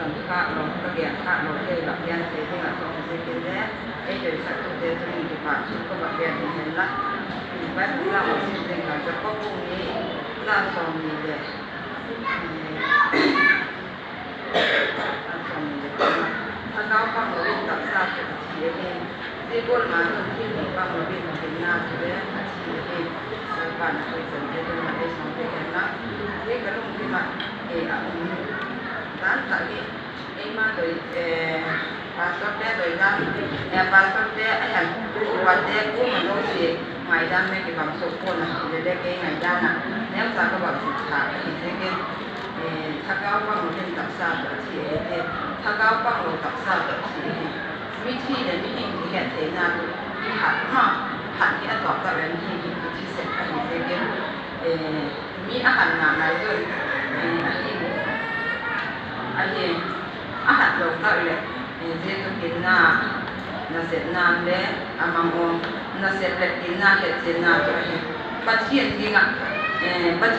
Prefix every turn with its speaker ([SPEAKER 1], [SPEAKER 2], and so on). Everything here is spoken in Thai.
[SPEAKER 1] cần khá lòng các điểm khá lòng đây là viên thế thì là trong cái kiến đấy ấy để sản xuất thế cho mình thì bạn chúng có bạn bè thì hiện lắm vậy cũng là một chương trình là cho có công ý là xong mình đểถ้าเราฟังเราเป็นตับซาเป็นชีเองที่คนมาที่นี่ฟังเราเป็นเป็นหน้าชีเองชีเองการคุยสันติธรรมได้สองเป็นนะนี่ก็ต้องที่มาด้านสายมาโดยภาษาโดยด้านภาษาอย่างวันเด็กผู้มันต้องเสียไงด้านไม่กี่ความสุขคนนะจะได้เก่งไงด้านน่ะเนี่ยภาษาก็บอกศึกษาอีกเก่งถ้าเขาฟังเราเป็นตับซาเป็นชีเองถ้าเขาฟังเราตับซาเป็นชีเองวิธีเนี่ยวิธีที่แก่เทน่าที่หันที่อันตอบกับแบบนี้ที่เสร็จอันนี้เก่งมีอาหารหนาไหนด้วยอันนี้อาหารลงก็เลยเจ๊ก็กินหน้าเสร็จน้ำเลยอามังงเสร็จเล็กกินหน้าเสร็จน้ำตัวเองปัจเจียนจริงอ่ะปัจ